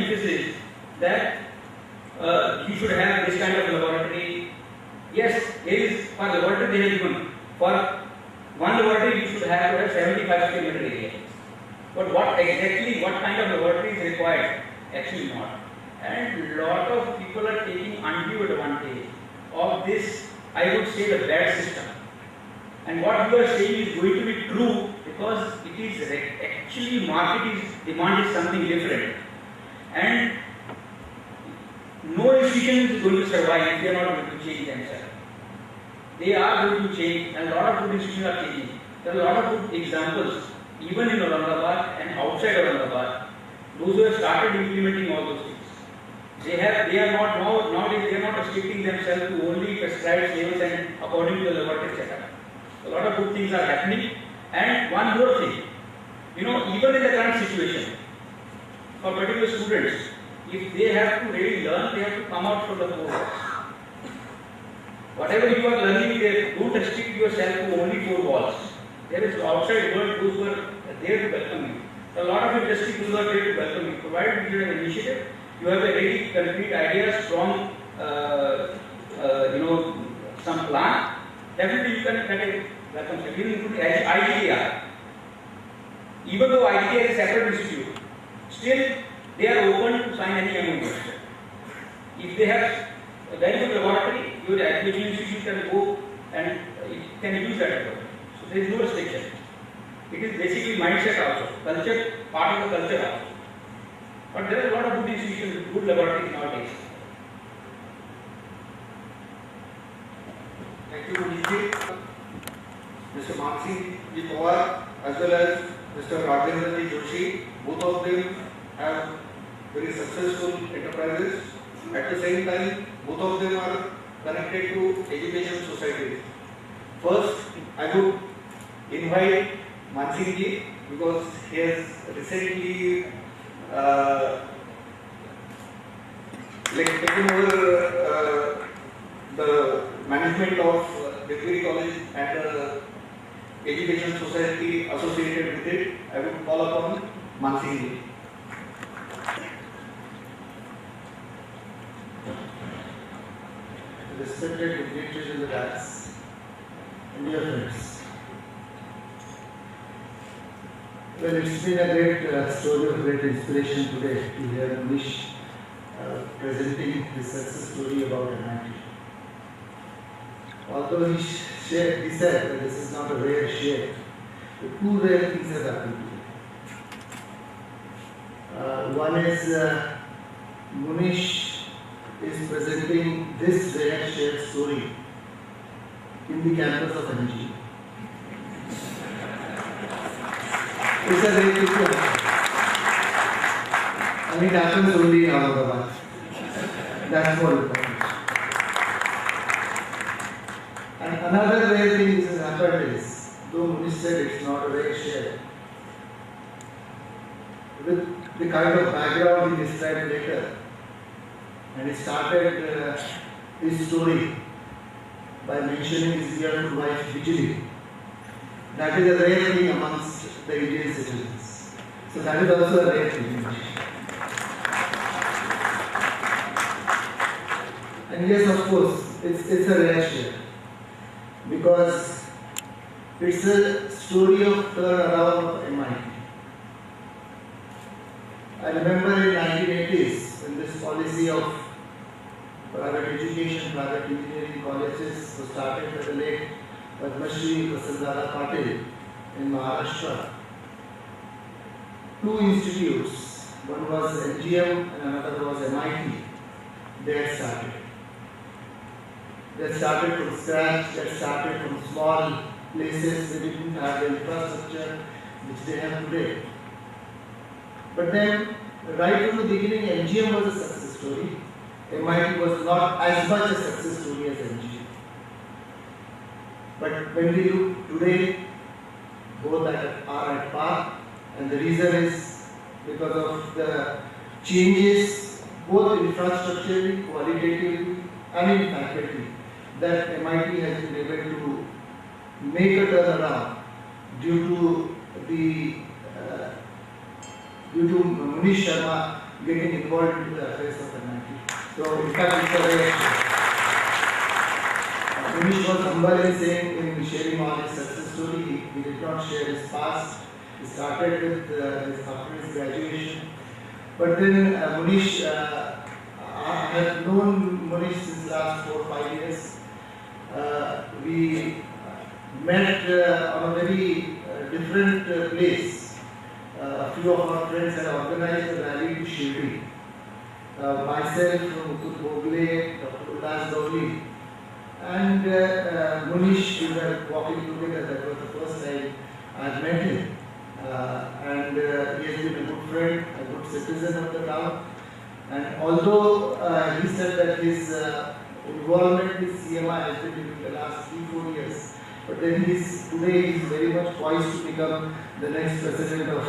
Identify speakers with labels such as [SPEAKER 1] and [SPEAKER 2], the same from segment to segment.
[SPEAKER 1] emphasis that you should have this kind of laboratory. Yes, for laboratory they have given. For one laboratory you should have to have 75 square meter area. But what kind of laboratory is required? Actually not. And lot of people are taking undue advantage of this, I would say, the bad system. And what you are saying is going to be true because it is actually market demand is something different. And no institution is going to survive if they are not going to change themselves. They are going to change, and a lot of good institutions are changing. There are a lot of good examples, even in Aurangabad and outside Aurangabad, those who have started implementing all those things. They are not nowadays they are not restricting themselves to only prescribed levels and according to the laboratory setup. A lot of good things are happening. And one more thing, even in the current situation, for particular students, if they have to really learn, they have to come out from the four walls. Whatever you are learning there, don't restrict yourself to only four walls. There is outside world those who are there to welcome you. A lot of industry who are there to welcome you. Provided you have an initiative, you have a very concrete idea, strong, some plan. Definitely you can get a welcome. Even IDTR. Even though IDTR is a separate institute, still they are open to sign any MOU. If they have a very good laboratory, your education institute can go and can use that laboratory. So there is no restriction. It is basically mindset also, culture, part of the culture also. But there are a lot of good institutions, good laboratories nowadays.
[SPEAKER 2] Thank you, Manishji. Mr. Mansi Ji Pawar as well as Mr. Rajendra Ji Joshi, both of them have very successful enterprises. At the same time, both of them are connected to education societies. First, I would invite Mansi Ji because he has recently taken over the management of Degree College and education society associated with it. I would call upon Mansi Ji.
[SPEAKER 3] Respected dignitaries in the dais, and dear friends. Well, it's been a great story of great inspiration today to hear Manish presenting his success story about MIT. Although he said that this is not a rare share, but two rare things have happened today. One is Manish is presenting this rare shared story in the campus of MG. It's a great picture. And it happens only in Aurangabad. That's more important. And another rare thing which has happened is, though Manish said it's not a rare share, with the kind of background he described later, and he started his story by mentioning his young wife Vijay. That is a rare thing amongst the Indian citizens. So that is also a rare thing. And yes, of course, it's a rare share because it's a story of turnaround of MIT. I remember in 1980s when this policy of private education, private engineering colleges was started by the late Padma Shri Vasantdada Patil in Maharashtra. Two institutes, one was NGM and another was MIT, they had started. They started from scratch, they started from small places, they didn't have the infrastructure which they have today. But then, right from the beginning, NGM was a success story. MIT was not as much a success story as NGM. But when we look today, both are at par, and the reason is because of the changes, both infrastructurally, qualitatively, and in faculty, that MIT has been able to make a turnaround due to Manish Sharma getting involved into the affairs of MIT. So in fact, Munish was humble in saying, in sharing all his success story, he did not share his past. He started with after his graduation. But then Munish, I have known Munish since last 4 or 5 years. We met on a very different place. A few of our friends had organized a rally to Shirdi. Myself, Mukut Bogle, Dr. Ullas Dowli, and Munish, we were walking together. That was the first time I had met him. And he has been a good friend, a good citizen of the town. And although he said that his involvement with CMI has been in the last 3-4 years, but then today he is very much poised to become the next president of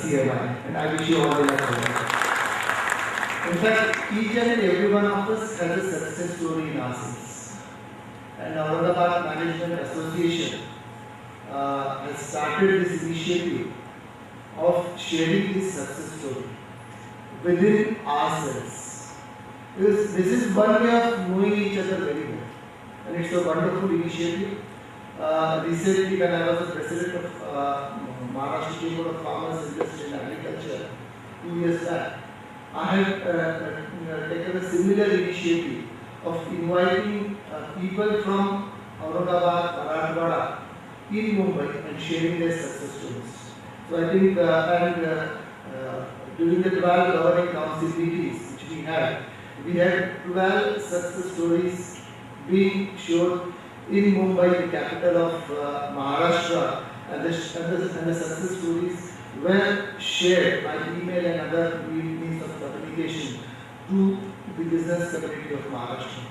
[SPEAKER 3] CMI. And I wish you all the luck for that. In fact, each and every one of us has a success story in ourselves. And Aurangabad Management Association has started this initiative of sharing this success story within ourselves. Because this is one way of knowing each other very well. And it's a wonderful initiative. Recently, when I was the president of Maharashtra Chamber of Farmers, Industry and Agriculture 2 years back, I have taken a similar initiative of inviting people from Aurangabad, Marathwada in Mumbai and sharing their success stories. So I think, during the 12 governing council meetings which we had 12 success stories being shown in Mumbai, the capital of Maharashtra, and the success stories were shared by email and other means of communication to the business community of Maharashtra.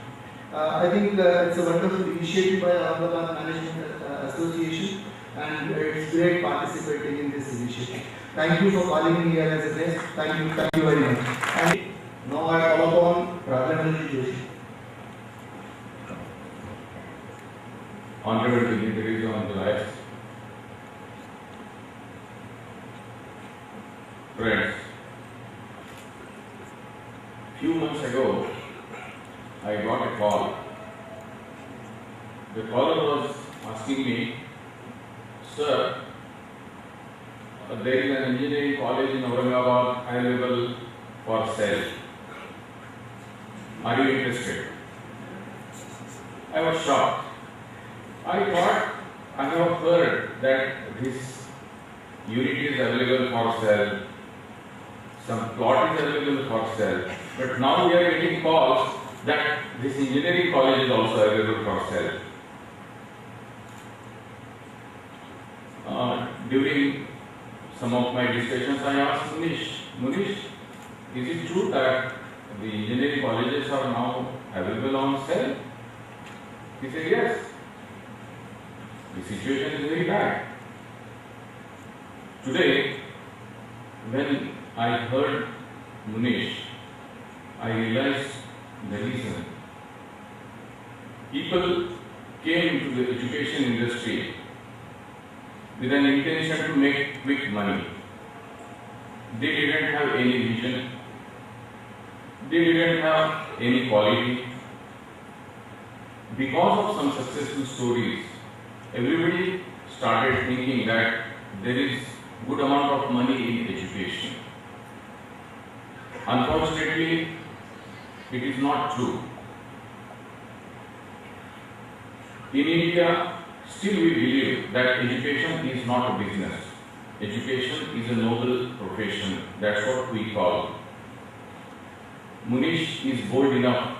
[SPEAKER 3] I think it's a wonderful initiative by Aurangabad Management Association, and it's great participating in this initiative. Thank you for calling me here as a guest. Thank you very much. And now I call upon Raghavendra Joshi.
[SPEAKER 4] Honorable dignitaries on the right. Friends, few months ago, I got a call. The caller was asking me, "Sir, there is an engineering college in Aurangabad available for sale. Are you interested?" I was shocked. I thought I have heard that this unit is available for sale, some plot is available for sale, but now we are getting calls that this engineering college is also available for sale. During some of my discussions, I asked Munish, is it true that the engineering colleges are now available on sale? He said, yes. The situation is very bad. Today, when I heard Munish, I realized the reason. People came into the education industry with an intention to make quick money. They didn't have any vision. They didn't have any quality. Because of some successful stories, everybody started thinking that there is good amount of money in education. Unfortunately, it is not true. In India, still we believe that education is not a business. Education is a noble profession. That's what we call. Munish is bold enough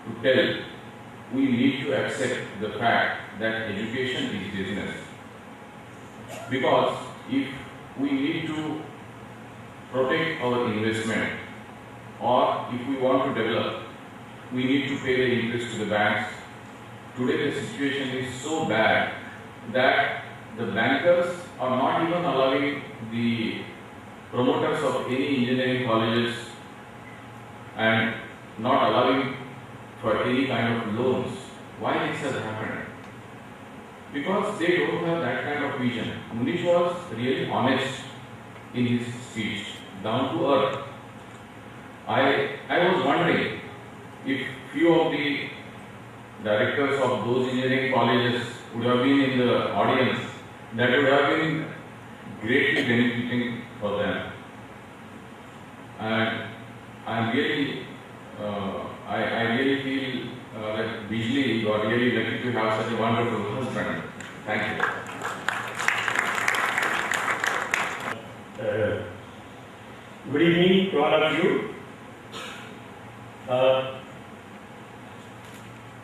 [SPEAKER 4] to tell we need to accept the fact that education is business. Because if we need to protect our investment, or if we want to develop, we need to pay the interest to the banks. Today the situation is so bad that the bankers are not even allowing the promoters of any engineering colleges and not allowing for any kind of loans. Why this has happened? Because they don't have that kind of vision. Munish was really honest in his speech, down to earth. I was wondering if few of the directors of those engineering colleges would have been in the audience, that would have been greatly benefiting for them. And I'm really, I really feel that Bijli, you are really lucky to have such a wonderful husband. Thank you.
[SPEAKER 5] Good evening to all of you.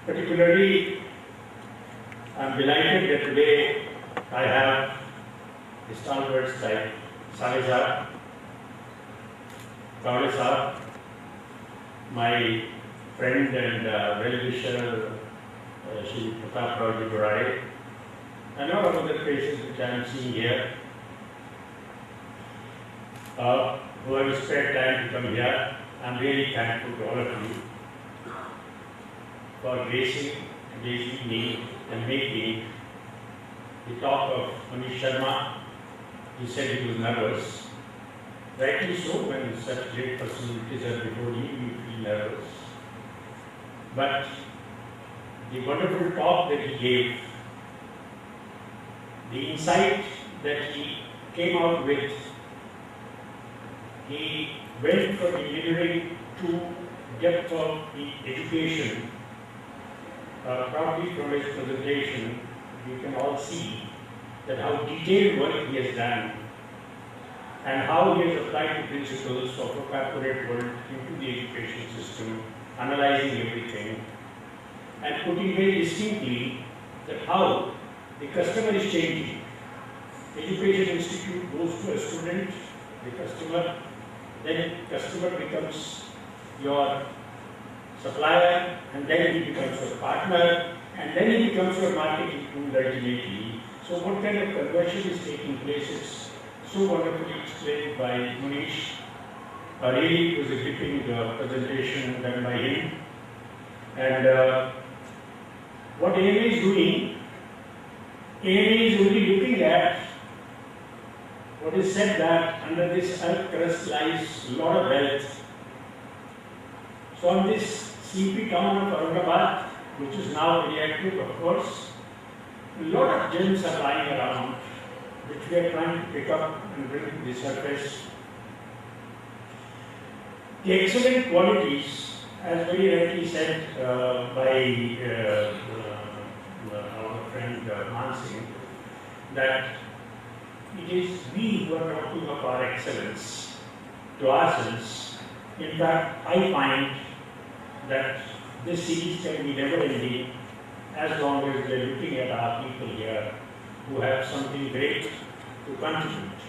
[SPEAKER 5] Particularly, I'm delighted that today I have stalwarts like Saleh Saab, Kawale Saab, my friend and well-wisher Shri Pratap Rao Durai, and all of other faces which I am seeing here, who have spared time to come here. I'm really thankful to all of you for gracing this evening and making the talk of Manish Sharma. He said he was nervous. Rightly so, when such great personalities are before you, you feel nervous. But the wonderful talk that he gave, the insight that he came out with, he went from engineering to depth of the education. Probably from his presentation, you can all see that how detailed work he has done and how he has applied the principles of a corporate world into the education system, analyzing everything and putting very distinctly that how the customer is changing. Education institute goes to a student, the customer, then customer becomes your supplier, and then he becomes your partner, and then he becomes your marketing tool ultimately. So what kind of conversion is taking place is so wonderfully explained by Manish. Really, it was a gripping presentation done by him. And what AMA is doing, AMA is only looking at what is said that under this earth crust lies a lot of wealth. So on this sleepy town of Aurangabad, which is now very active, of course, a lot of gems are lying around, which we are trying to pick up and bring to the surface. The excellent qualities, as very rightly said by our friend Mansingh, that it is we who are talking of our excellence to ourselves. In fact, I find that this series can be never ending as long as we are looking at our people here who have something great to contribute,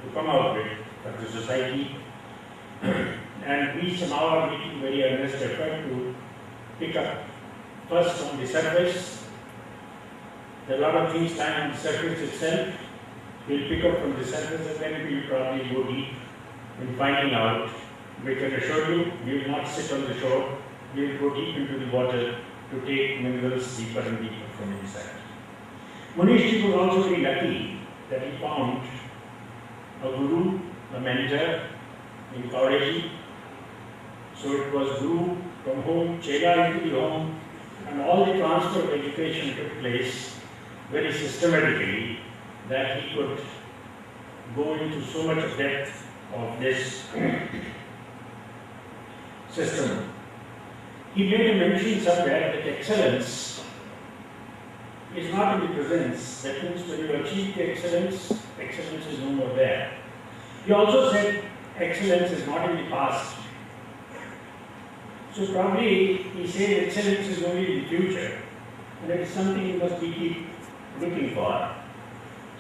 [SPEAKER 5] to come out with for the society. And we somehow are making very earnest effort to pick up first on the surface. There are a lot of things lying on the surface itself. We'll pick up from the surface and then we'll probably go deep in finding out. We can assure you, we will not sit on the shore. We will go deep into the water to take minerals deeper and deeper from inside. Manish was also very lucky that he found a guru, a mentor in Kauriji. So it was guru from home, Chela into the home, and all the transfer of education took place very systematically that he could go into so much depth of this system. He made a mention somewhere that excellence is not in the presence. That means when you achieve the excellence, excellence is no more there. He also said excellence is not in the past. So probably he said excellence is only in the future, and it is something you must be keep looking for.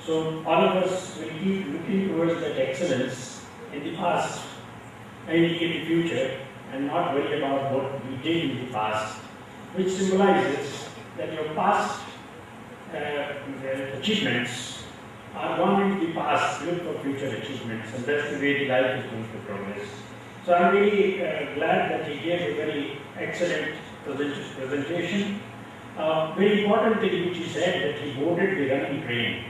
[SPEAKER 5] So all of us will keep looking towards that excellence in the past and in the future, and not worry about what we did in the past, which symbolizes that your past achievements are gone into the past, look for future achievements, and that's the way the life is going to progress. So I'm really glad that he gave a very excellent presentation. Very important thing which he said, that he boarded the running train.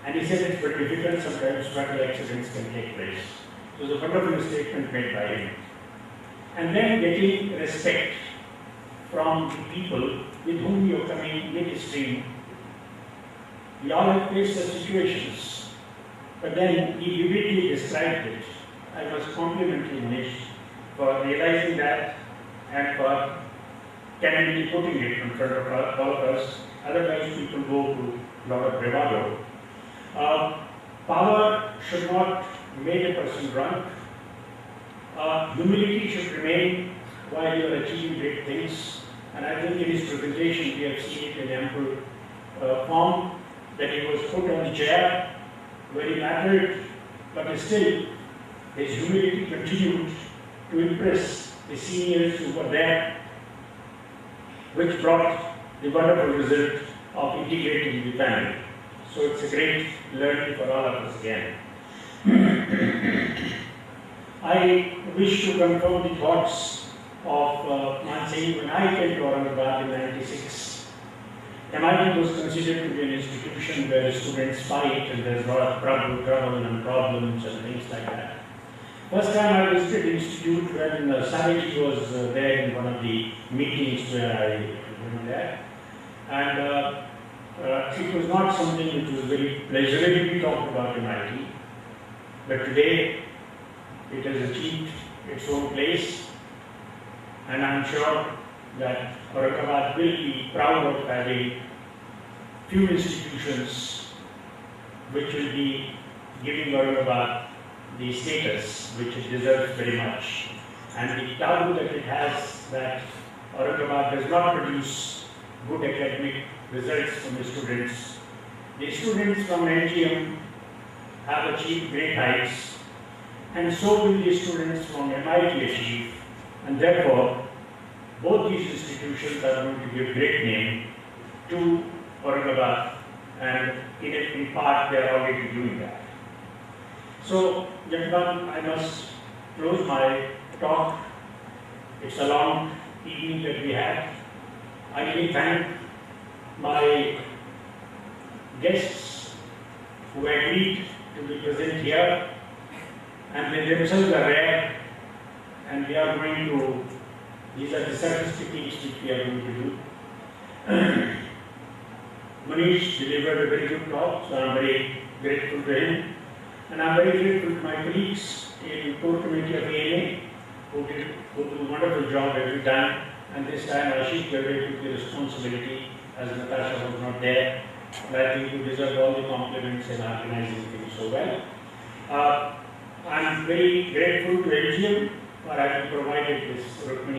[SPEAKER 5] And he said it's very difficult sometimes, fatal accidents can take place. It was a wonderful statement made by him. And then getting respect from the people with whom you are coming midstream. We all have faced such situations, but then he vividly described it. I must compliment him, Nish, for realizing that and for candidly putting it in front of all of us. Otherwise, people go to a lot of bravado. Power should not make a person drunk. Humility should remain while you are achieving great things. And I think in his presentation, we have seen it in ample form, that he was put on the chair, very mattered, but still his humility continued to impress the seniors who were there, which brought the wonderful result of integrating the family. So it's a great learning for all of us again. I wish to confirm the thoughts of Mansingh. When I came to Aurangabad in '96, MIT was considered to be an institution where students fight and there's a lot of trouble and problems and things like that. First time I visited the institute when Savage was there in one of the meetings where I went there. And it was not something which was very pleasurably talked about in MIT. But today, it has achieved its own place, and I'm sure that Aurangabad will be proud of having few institutions which will be giving Aurangabad the status which it deserves very much. And the taboo that it has, that Aurangabad does not produce good academic results from the students. The students from NGM have achieved great heights, and so will the students from MIT achieve, and therefore both these institutions are going to give great name to Aurangabad, and in part they are already doing that. So, gentlemen, I must close my talk. It's a long evening that we had. I really thank my guests who agreed to be present here, and they themselves are rare, and we are going to, these are the statistics which we are going to do. Manish delivered a very good talk, so I am very grateful to him, and I am very grateful to my colleagues in core committee of ANA who do a wonderful job every time, and this time Ashish Garve took the responsibility as Natasha was not there, and I think you deserve all the compliments in organizing things so well. I am very grateful to NGM for having provided this Rukmini